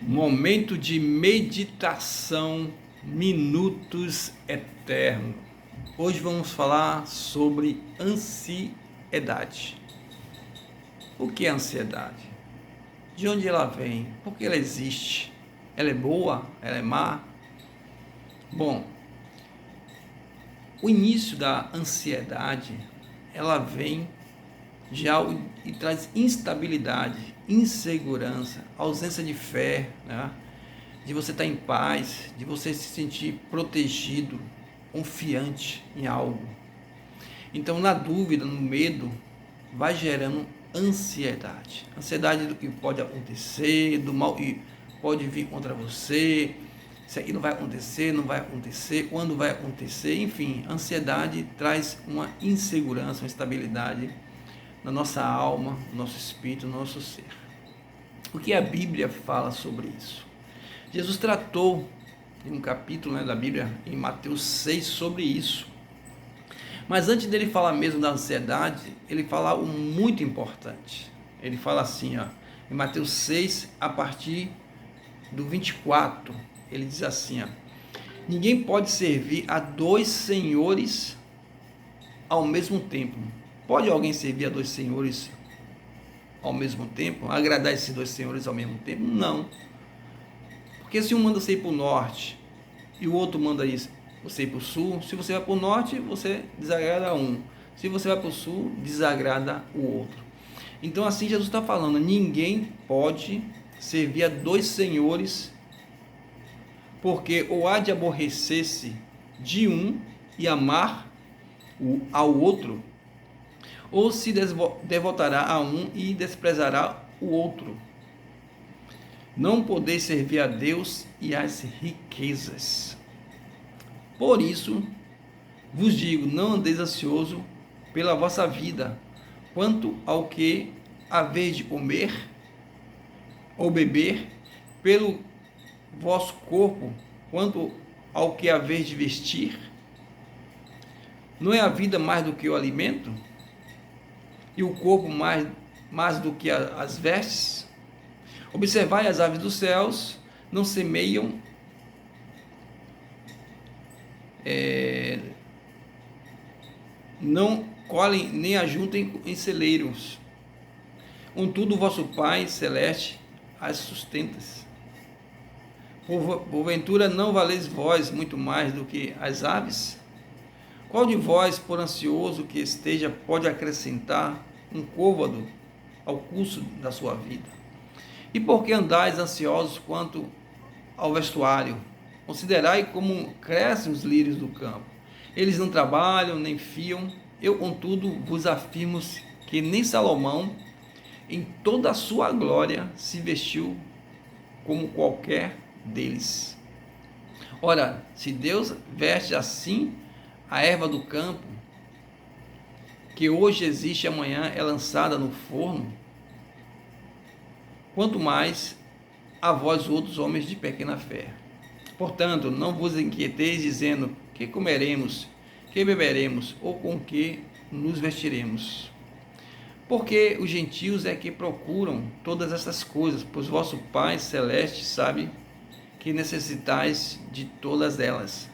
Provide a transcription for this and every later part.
Momento de meditação, minutos eternos. Hoje vamos falar sobre ansiedade. O que é ansiedade? De onde ela vem? Por que ela existe? Ela é boa? Ela é má? Bom, o início da ansiedade, ela vem de algo e traz instabilidade, insegurança, ausência de fé, né? De você estar em paz, de você se sentir protegido, confiante em algo. Então, na dúvida, no medo, vai gerando ansiedade. Ansiedade do que pode acontecer, do mal que pode vir contra você, isso aqui não vai acontecer, não vai acontecer, quando vai acontecer, enfim, ansiedade traz uma insegurança, uma instabilidade na nossa alma, no nosso espírito, no nosso ser. O que a Bíblia fala sobre isso? Jesus tratou em um capítulo da Bíblia, em Mateus 6, sobre isso. Mas antes dele falar mesmo da ansiedade, ele fala algo muito importante. Ele fala assim, em Mateus 6, a partir do 24, ele diz assim, ninguém pode servir a dois senhores ao mesmo tempo. Pode alguém servir a dois senhores ao mesmo tempo? Agradar esses dois senhores ao mesmo tempo? Não. Porque se um manda você ir para o norte e o outro manda você ir para o sul, se você vai para o norte, você desagrada um. Se você vai para o sul, desagrada o outro. Então assim Jesus está falando, ninguém pode servir a dois senhores, porque ou há de aborrecer-se de um e amar ao outro, ou se devotará a um e desprezará o outro. Não podeis servir a Deus e às riquezas. Por isso, vos digo, não andeis ansioso pela vossa vida, quanto ao que haveis de comer ou beber, pelo vosso corpo, quanto ao que haveis de vestir. Não é a vida mais do que o alimento? E o corpo mais do que as vestes? Observai as aves dos céus, não semeiam, não colhem nem ajuntem em celeiros. Contudo, o vosso Pai Celeste as sustenta. Porventura não valeis vós muito mais do que as aves? Qual de vós, por ansioso que esteja, pode acrescentar um côvado ao curso da sua vida? E por que andais ansiosos quanto ao vestuário? Considerai como crescem os lírios do campo. Eles não trabalham, nem fiam. Eu, contudo, vos afirmo que nem Salomão, em toda a sua glória, se vestiu como qualquer deles. Ora, se Deus veste assim a erva do campo, que hoje existe e amanhã é lançada no forno, quanto mais a vós outros homens de pequena fé. Portanto, não vos inquieteis dizendo, que comeremos, que beberemos, ou com que nos vestiremos. Porque os gentios é que procuram todas essas coisas, pois vosso Pai Celeste sabe que necessitais de todas elas.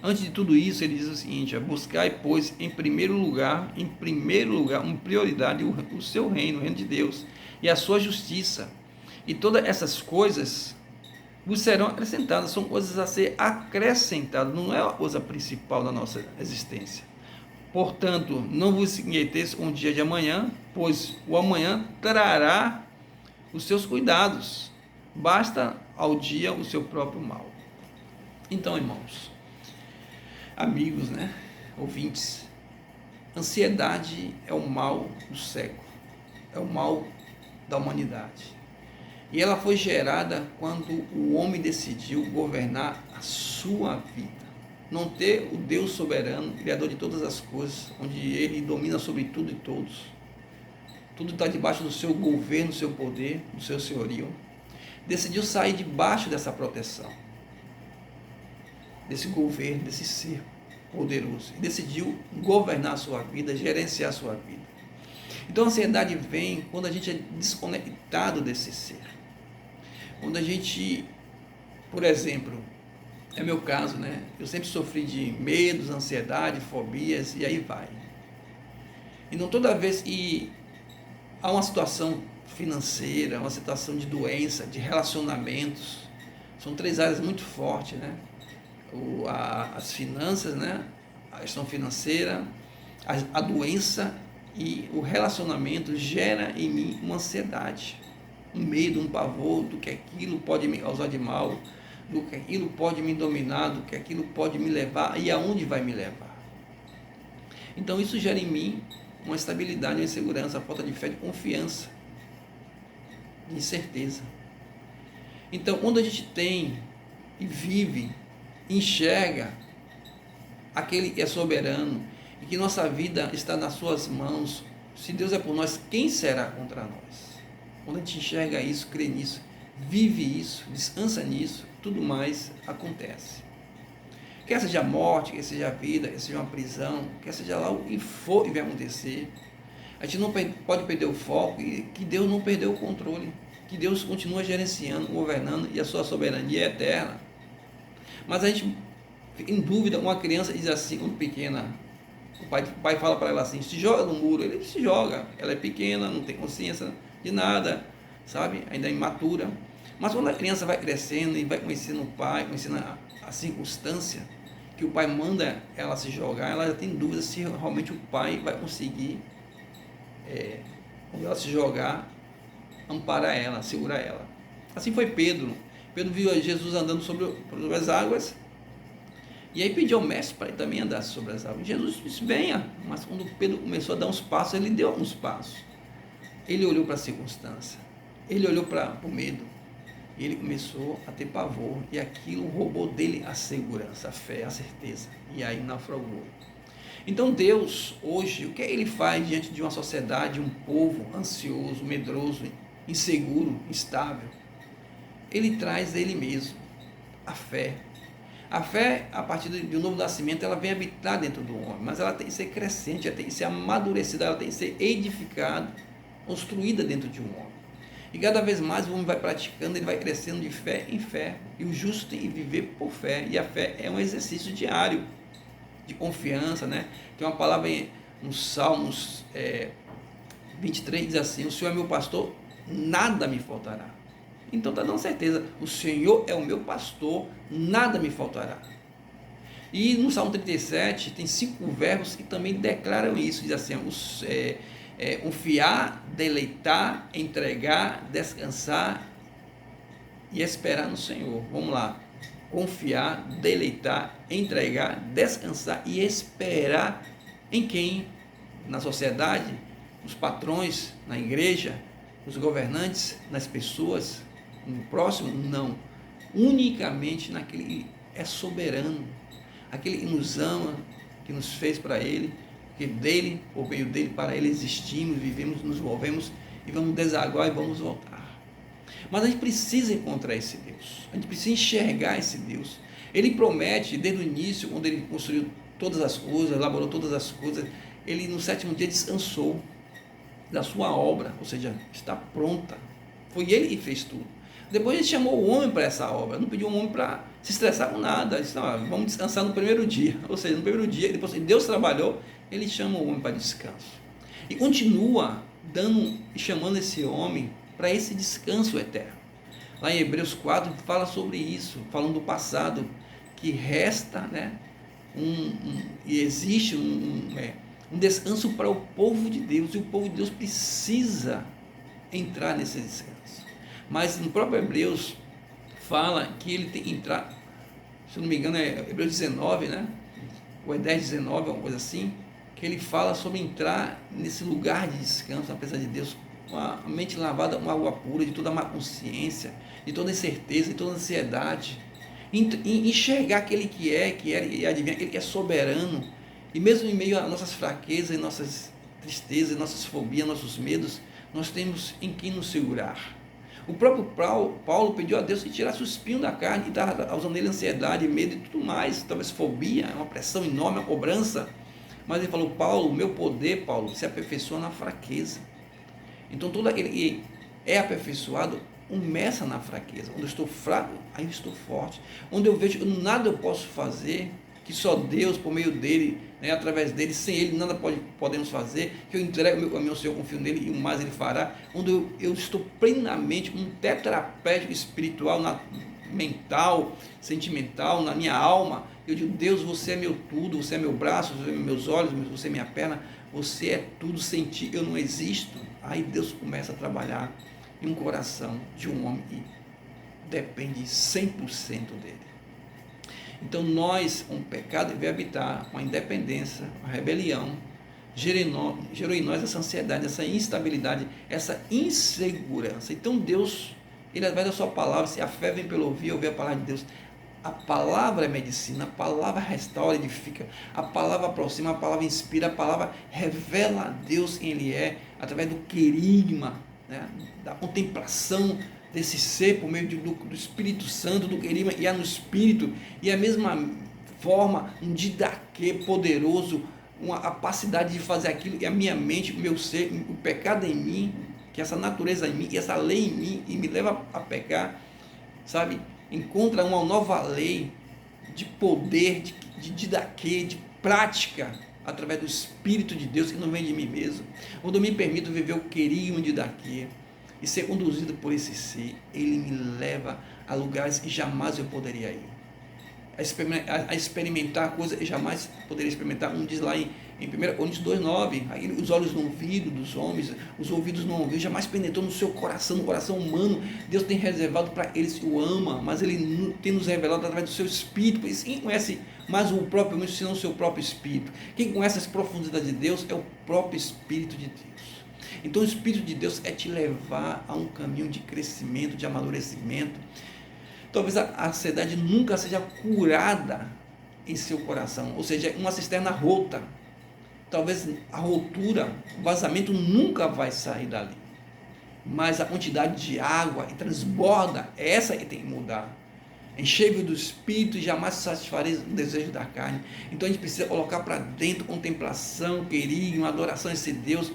Antes de tudo isso, ele diz o seguinte, buscai, pois, em primeiro lugar, uma prioridade, o seu reino, o reino de Deus, e a sua justiça. E todas essas coisas vos serão acrescentadas, são coisas a ser acrescentadas, não é a coisa principal da nossa existência. Portanto, não vos inquieteis com o dia de amanhã, pois o amanhã trará os seus cuidados. Basta ao dia o seu próprio mal. Então, irmãos, amigos, ouvintes, ansiedade é o mal do século, é o mal da humanidade. E ela foi gerada quando o homem decidiu governar a sua vida. Não ter o Deus soberano, criador de todas as coisas, onde ele domina sobre tudo e todos. Tudo está debaixo do seu governo, do seu poder, do seu senhorio. Decidiu sair debaixo dessa proteção, desse governo, desse ser poderoso. E decidiu governar a sua vida, gerenciar a sua vida. Então a ansiedade vem quando a gente é desconectado desse ser. onde a gente, por exemplo, é meu caso, né? Eu sempre sofri de medos, ansiedade, fobias e aí vai. Então toda vez que há uma situação financeira, uma situação de doença, de relacionamentos, são três áreas muito fortes, né? As finanças, né? A questão financeira, a doença e o relacionamento gera em mim uma ansiedade, um medo, um pavor do que aquilo pode me causar de mal, do que aquilo pode me dominar, do que aquilo pode me levar e aonde vai me levar. Então isso gera em mim uma estabilidade, uma insegurança, falta de fé, de confiança, de incerteza. Então, quando a gente tem e vive, enxerga aquele que é soberano e que nossa vida está nas suas mãos, se Deus é por nós, quem será contra nós? Quando a gente enxerga isso, crê nisso, vive isso, descansa nisso, tudo mais acontece. Quer seja a morte, quer seja a vida, quer seja uma prisão, quer seja lá o que for que vai acontecer, a gente não pode perder o foco e que Deus não perdeu o controle, que Deus continua gerenciando, governando e a sua soberania é eterna. Mas a gente fica em dúvida, uma criança diz assim, quando pequena, o pai fala para ela assim, se joga no muro, ele se joga, ela é pequena, não tem consciência de nada, sabe, ainda é imatura. Mas quando a criança vai crescendo e vai conhecendo o pai, conhecendo a circunstância que o pai manda ela se jogar, ela já tem dúvida se realmente o pai vai conseguir, quando ela se jogar, amparar ela, segurar ela. Assim foi Pedro. Pedro viu Jesus andando sobre as águas e aí pediu ao mestre para ele também andar sobre as águas. Jesus disse, venha, mas quando Pedro começou a dar uns passos, ele deu uns passos. Ele olhou para a circunstância, ele olhou para o medo, e ele começou a ter pavor, e aquilo roubou dele a segurança, a fé, a certeza, e aí naufragou. Então Deus, hoje, o que ele faz diante de uma sociedade, um povo ansioso, medroso, inseguro, instável? Ele traz ele mesmo, a fé. A fé, a partir de um novo nascimento, ela vem habitar dentro do homem, mas ela tem que ser crescente, ela tem que ser amadurecida, ela tem que ser edificada, construída dentro de um homem. E cada vez mais o homem vai praticando, ele vai crescendo de fé em fé. E o justo tem que viver por fé. E a fé é um exercício diário de confiança, né? Tem uma palavra nos Salmos 23, diz assim, o Senhor é meu pastor, nada me faltará. Então está dando certeza, o Senhor é o meu pastor, nada me faltará. E no Salmo 37 tem 5 verbos que também declaram isso, diz assim, confiar, deleitar, entregar, descansar e esperar no Senhor. Vamos lá, confiar, deleitar, entregar, descansar e esperar em quem? Na sociedade, nos patrões, na igreja, nos governantes, nas pessoas, no próximo? Não, unicamente naquele que é soberano, aquele que nos ama, que nos fez para ele, que dele, por meio dele, para ele existimos, vivemos, nos movemos e vamos desaguar e vamos voltar. Mas a gente precisa encontrar esse Deus, a gente precisa enxergar esse Deus. Ele promete, desde o início, quando ele construiu todas as coisas, elaborou todas as coisas, ele no 7º dia descansou da sua obra, ou seja, está pronta. Foi ele que fez tudo. Depois ele chamou o homem para essa obra, não pediu o homem para se estressar com nada. Ele disse, não, vamos descansar no primeiro dia. Ou seja, no primeiro dia, depois que Deus trabalhou, ele chama o homem para descanso. E continua dando e chamando esse homem para esse descanso eterno. Lá em Hebreus 4 fala sobre isso, falando do passado, que resta, né, e existe um descanso para o povo de Deus, e o povo de Deus precisa entrar nesse descanso. Mas no próprio Hebreus fala que ele tem que entrar, se não me engano é Hebreus 19, né? Ou é 10, 19, alguma coisa assim, que ele fala sobre entrar nesse lugar de descanso, na presença de Deus, com a mente lavada com água pura, de toda a má consciência, de toda incerteza, de toda ansiedade, enxergar aquele que é e adivinhar aquele que é soberano, e mesmo em meio a nossas fraquezas, nossas tristezas, nossas fobias, nossos medos, nós temos em quem nos segurar. O próprio Paulo pediu a Deus que tirasse o espinho da carne, e estava causando nele ansiedade, medo e tudo mais, talvez fobia, uma pressão enorme, uma cobrança. Mas ele falou, Paulo, o meu poder, Paulo, se aperfeiçoa na fraqueza. Então todo aquele que é aperfeiçoado, começa na fraqueza. Onde eu estou fraco, aí eu estou forte. Onde eu vejo que nada eu posso fazer, que só Deus, por meio dele, né, através dele, sem ele nada podemos fazer, que eu entrego o meu caminho ao Senhor, confio nele e o mais ele fará. Onde eu estou plenamente um tetraplégico espiritual, mental, sentimental, na minha alma. Eu digo: Deus, você é meu tudo, você é meu braço, você é meus olhos, você é minha perna, você é tudo, sem ti eu não existo. Aí Deus começa a trabalhar em um coração de um homem que depende 100% dele. Então nós, um pecado veio habitar, uma independência, uma rebelião, gerou em nós essa ansiedade, essa instabilidade, essa insegurança. Então Deus, ele através da sua palavra, se a fé vem pelo ouvir a palavra de Deus, a palavra é medicina, a palavra restaura, edifica, a palavra aproxima, a palavra inspira, a palavra revela a Deus quem ele é, através do querigma, né, da contemplação desse ser por meio do Espírito Santo, do querigma, e há no Espírito, e a mesma forma, um didaquê poderoso, uma capacidade de fazer aquilo, e a minha mente, o meu ser, o pecado em mim, que essa natureza em mim, que essa lei em mim, e me leva a pecar, sabe? Encontra uma nova lei de poder, de didaquê, de prática, através do Espírito de Deus, que não vem de mim mesmo. Quando eu me permito viver o querigma de didaquê e ser conduzido por esse ser, ele me leva a lugares que jamais eu poderia ir, a experimentar coisas que jamais poderia experimentar. Um diz lá em 1 Coríntios 2,9, os olhos não viram dos homens, os ouvidos não ouviram, jamais penetrou no seu coração, no coração humano. Deus tem reservado para eles que o ama, mas ele tem nos revelado através do seu Espírito. Por isso, quem conhece mais o próprio mundo, senão o seu próprio Espírito? Quem conhece as profundidades de Deus é o próprio Espírito de Deus. Então o Espírito de Deus é te levar a um caminho de crescimento, de amadurecimento. Talvez a ansiedade nunca seja curada em seu coração, ou seja, uma cisterna rota. Talvez a rotura, o vazamento nunca vai sair dali, mas a quantidade de água que transborda, é essa que tem que mudar. Enchei-vos do Espírito e jamais satisfareis o desejo da carne. Então a gente precisa colocar para dentro contemplação, querigma, adoração a esse Deus,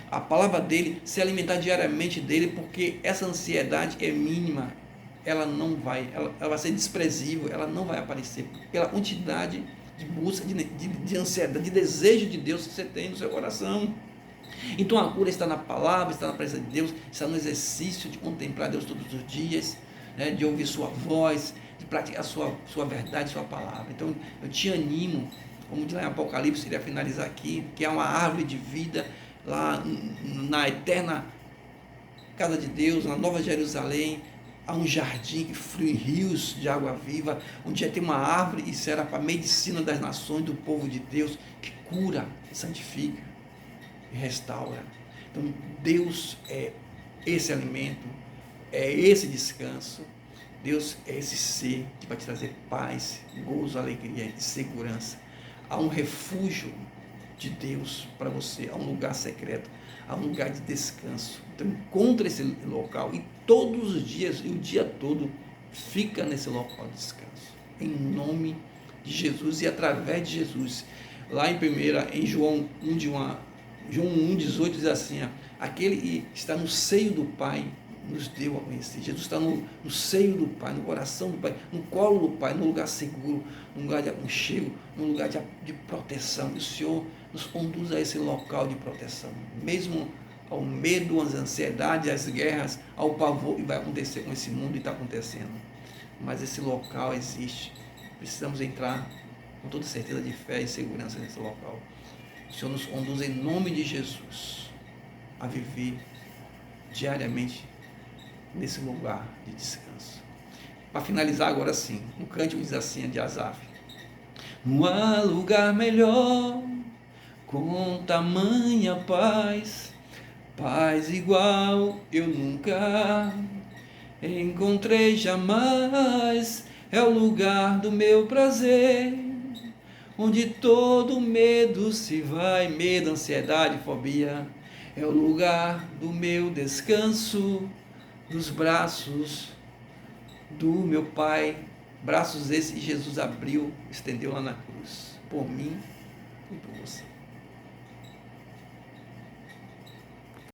a palavra dele, se alimentar diariamente dele, porque essa ansiedade é mínima, ela não vai, ela vai ser desprezível, ela não vai aparecer pela quantidade de busca, de ansiedade, de desejo de Deus que você tem no seu coração. Então a cura está na palavra, está na presença de Deus, está no exercício de contemplar Deus todos os dias, né, de ouvir sua voz, de praticar sua verdade, sua palavra. Então eu te animo, como diz lá em Apocalipse, iria finalizar aqui, que é uma árvore de vida lá na eterna casa de Deus, na Nova Jerusalém. Há um jardim que flui rios de água viva, onde já tem uma árvore, e será para a medicina das nações, do povo de Deus, que cura, santifica e restaura. Então Deus é esse alimento, é esse descanso. Deus é esse ser que vai te trazer paz, gozo, alegria e segurança. Há um refúgio de Deus para você, há um lugar secreto, há um lugar de descanso. Então encontre esse local e todos os dias e o dia todo fica nesse local de descanso, em nome de Jesus e através de Jesus. Lá em João 1,18 diz assim: aquele que está no seio do Pai nos deu a conhecer. Jesus está no seio do Pai, no coração do Pai, no colo do Pai, num lugar seguro, num lugar de aconchego, num lugar de proteção. E o Senhor nos conduz a esse local de proteção, mesmo ao medo, às ansiedades, às guerras, ao pavor que vai acontecer com esse mundo e está acontecendo. Mas esse local existe. Precisamos entrar com toda certeza de fé e segurança nesse local. O Senhor nos conduz em nome de Jesus a viver diariamente nesse lugar de descanso. Para finalizar agora sim, um cântico diz assim, de Asaf: não há lugar melhor, com tamanha paz, paz igual eu nunca encontrei jamais. É o lugar do meu prazer, onde todo medo se vai, medo, ansiedade, fobia. É o lugar do meu descanso, nos braços do meu Pai, braços esses que Jesus abriu, estendeu lá na cruz, por mim e por você.